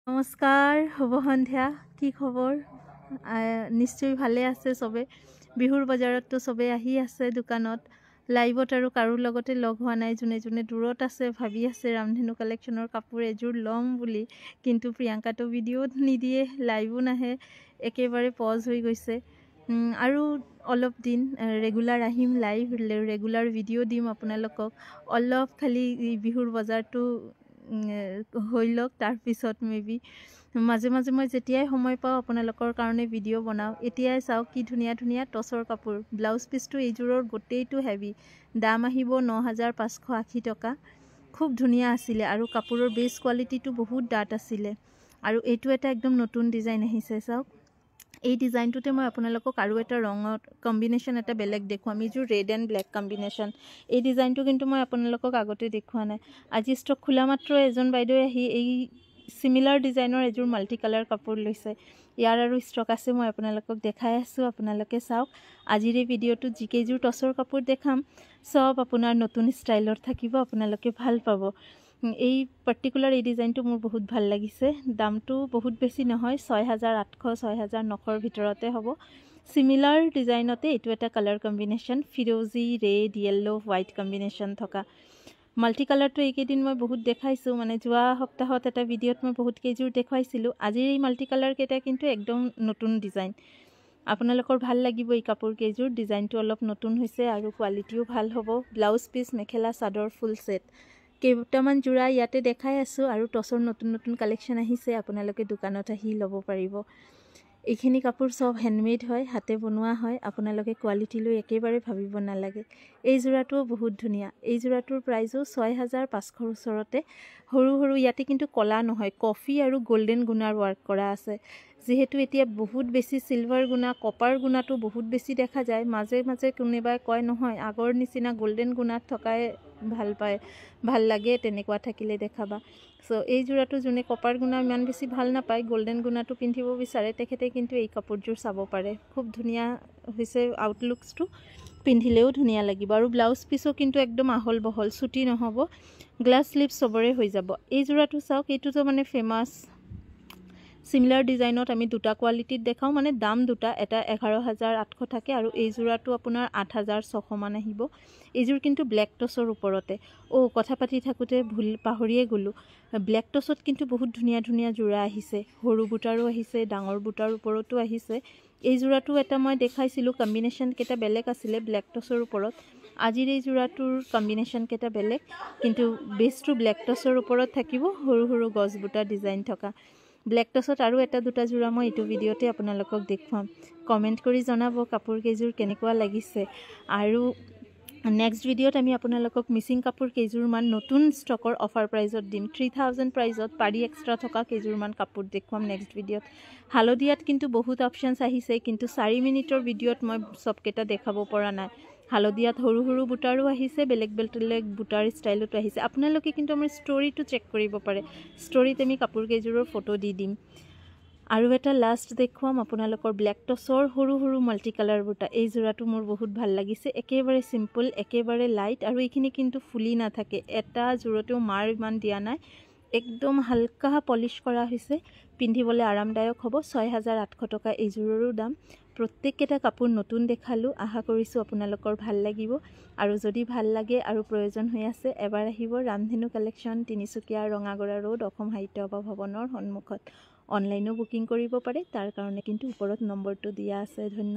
নমস্কাৰ, শুভ সন্ধ্যা। কি খবৰ? নিশ্চয় ভালে আছে সবে। বিহুৰ বজাৰততো সবে আহি আছে দোকানত। লাইভত আৰু কাৰো লগতে লগ হোৱা নাই। যোনে যোনে দূৰত আছে ভাবি আছে ৰামধেনু কালেকশ্যনৰ কাপোৰ এযোৰ ল'ম বুলি, কিন্তু প্ৰিয়ংকাটো ভিডিঅ'ত নিদিয়ে, লাইভো নাহে, একেবাৰে পজ হৈ গৈছে। আৰু অলপ দিন ৰেগুলাৰ আহিম, লাইভ ৰেগুলাৰ ভিডিঅ' দিম আপোনালোকক। অলপ খালি বিহুৰ বজাৰটো হৈ লওক, তাৰপিছত মেবি মাজে মাজে মই যেতিয়াই সময় পাওঁ আপোনালোকৰ কাৰণে ভিডিঅ' বনাওঁ। এতিয়াই চাওক কি ধুনীয়া ধুনীয়া টচৰ কাপোৰ। ব্লাউজ পিচটো এইযোৰৰ গোটেইটো হেভি, দাম আহিব ৯,৫৮০ টকা। খুব ধুনীয়া আছিলে আৰু কাপোৰৰ বেছ কোৱালিটিটো বহুত ডাঠ আছিলে। আৰু এইটো এটা একদম নতুন ডিজাইন আহিছে, চাওক। এই ডিজাইনটোতে মই আপোনালোকক আৰু এটা ৰঙৰ কম্বিনেশ্যন এটা বেলেগ দেখুৱাম। এইযোৰ ৰেড এণ্ড ব্লেক কম্বিনেশ্যন। এই ডিজাইনটো কিন্তু মই আপোনালোকক আগতে দেখুওৱা নাই। আজি ষ্টক খোলা মাত্ৰ এজন বাইদেৱে আহি এই চিমিলাৰ ডিজাইনৰ এযোৰ মাল্টি কালাৰ কাপোৰ লৈছে। ইয়াৰ আৰু ষ্টক আছে, মই আপোনালোকক দেখাই আছোঁ, আপোনালোকে চাওক। আজিৰ এই ভিডিঅ'টোত যিকেইযোৰ টচৰ কাপোৰ দেখাম চব আপোনাৰ নতুন ষ্টাইলত থাকিব, আপোনালোকে ভাল পাব। এই পাৰ্টিকুলাৰ এই ডিজাইনটো মোৰ বহুত ভাল লাগিছে। দামটো বহুত বেছি নহয়, 6,800 6,900 ভিতৰতে হ'ব। চিমিলাৰ ডিজাইনতে এইটো এটা কালাৰ কম্বিনেশ্যন, ফিৰোজি, ৰেড, য়েল্লো, হোৱাইট কম্বিনেশ্যন থকা। মাল্টি কালাৰটো এইকেইদিন মই বহুত দেখাইছোঁ, মানে যোৱা সপ্তাহত এটা ভিডিঅ'ত মই বহুত কেইযোৰ দেখুৱাইছিলোঁ। আজিৰ এই মাল্টি কালাৰকেইটা কিন্তু একদম নতুন ডিজাইন। আপোনালোকৰ ভাল লাগিব এই কাপোৰ কেইযোৰ। ডিজাইনটো অলপ নতুন হৈছে আৰু কোৱালিটিও ভাল হ'ব। ব্লাউজ পিচ, মেখেলা চাদৰ ফুল ছেট কেইটামান যোৰা ইয়াতে দেখাই আছোঁ। আৰু টচৰ নতুন নতুন কালেকশ্যন আহিছে, আপোনালোকে দোকানত আহি ল'ব পাৰিব। এইখিনি কাপোৰ চব হেণ্ডমেড হয়, হাতে বনোৱা হয়। আপোনালোকে কোৱালিটি লৈ একেবাৰে ভাবিব নালাগে। এই যোৰাটোও বহুত ধুনীয়া। এই যোৰাটোৰ প্ৰাইজো 6,500 ওচৰতে। সৰু সৰু ইয়াতে কিন্তু ক'লা নহয়, কফি আৰু গল্ডেন গুণাৰ ৱাৰ্ক কৰা আছে। যিহেতু এতিয়া বহুত বেছি চিলভাৰ গুণা, কপাৰ গুণাটো বহুত বেছি দেখা যায়। মাজে মাজে কোনোবাই কয় নহয় আগৰ নিচিনা গল্ডেন গুণাত থকাই ভাল পায়, ভাল লাগে, তেনেকুৱা থাকিলে দেখাবা। চ' এই যোৰাটো যোনে কপাৰ গুণা ইমান বেছি ভাল নাপায়, গল্ডেন গুণাটো পিন্ধিব বিচাৰে, তেখেতে কিন্তু এই কাপোৰযোৰ চাব পাৰে। খুব ধুনীয়া হৈছে আউটলুকছটো, পিন্ধিলেও ধুনীয়া লাগিব। আৰু ব্লাউজ পিচো কিন্তু একদম আহল বহল, চুটি নহ'ব, গ্লাছ স্লিভ চবৰে হৈ যাব। এই যোৰাটো চাওক, এইটোতো মানে ফেমাছ। চিমিলাৰ ডিজাইনত আমি দুটা কোৱালিটিত দেখাওঁ, মানে দাম দুটা, এটা 11,800 থাকে আৰু এই যোৰাটো আপোনাৰ 8,600 মান আহিব। এইযোৰ কিন্তু ব্লেক টচৰ ওপৰতে। কথা পাতি থাকোঁতে পাহৰিয়ে গ'লোঁ, ব্লেক টচত কিন্তু বহুত ধুনীয়া ধুনীয়া যোৰা আহিছে। সৰু বুটাৰো আহিছে, ডাঙৰ বুটাৰ ওপৰতো আহিছে। এই যোৰাটো এটা মই দেখাইছিলোঁ, কম্বিনেশ্যনকেইটা বেলেগ আছিলে ব্লেক টচৰ ওপৰত। আজিৰ এই যোৰাটোৰ কম্বিনেশ্যনকেইটা বেলেগ, কিন্তু বেছটো ব্লেক টচৰ ওপৰত থাকিব, সৰু সৰু গছ বুটা ডিজাইন থকা। ব্লেক টচত আৰু এটা দুটা যোৰা মই এইটো ভিডিঅ'তে আপোনালোকক দেখুৱাম। কমেণ্ট কৰি জনাব কাপোৰ কেইযোৰ কেনেকুৱা লাগিছে। আৰু নেক্সট ভিডিঅ'ত আমি আপোনালোকক মিচিং কাপোৰ কেইযোৰমান নতুন ষ্টকৰ অফাৰ প্ৰাইজত দিম। 3,000 প্ৰাইজত পাৰি এক্সট্ৰা থকা কেইযোৰমান কাপোৰ দেখুৱাম নেক্সট ভিডিঅ'ত। হালধীয়াত কিন্তু বহুত অপশ্যনছ আহিছে, কিন্তু 4 মিনিটৰ ভিডিঅ'ত মই চবকেইটা দেখাব পৰা নাই। হালধীয়াত সৰু সৰু বুটাৰো আহিছে, বেলেগ বেলেগ বুটাৰ ষ্টাইলতো আহিছে। আপোনালোকে কিন্তু আমাৰ ষ্টৰিটো চেক কৰিব পাৰে, ষ্টৰিত আমি কাপোৰ কেইযোৰৰ ফটো দি দিম। আৰু এটা লাষ্ট দেখুৱাম আপোনালোকৰ ব্লেক টচৰ সৰু সৰু মাল্টি কালাৰ বুটা। এই যোৰাটো মোৰ বহুত ভাল লাগিছে, একেবাৰে চিম্পল, একেবাৰে লাইট, আৰু এইখিনি কিন্তু ফুলি নাথাকে। এটা যোৰতেও মাৰ ইমান দিয়া নাই, একদম হালকা পলিচ কৰা হৈছে, পিন্ধিবলৈ আৰামদায়ক হ'ব। 6,800 টকা এইযোৰৰো দাম। প্ৰত্যেককেইটা কাপোৰ নতুন দেখালোঁ, আশা কৰিছোঁ আপোনালোকৰ ভাল লাগিব। আৰু যদি ভাল লাগে আৰু প্ৰয়োজন হৈ আছে, এবাৰ আহিব ৰামধেনু কালেকশ্যন, তিনিচুকীয়া ৰঙাগড়া ৰোড, অসম সাহিত্য সভা ভৱনৰ সন্মুখত। অনলাইনো বুকিং কৰিব পাৰে, তাৰ কাৰণে কিন্তু ওপৰত নম্বৰটো দিয়া আছে। ধন্যবাদ।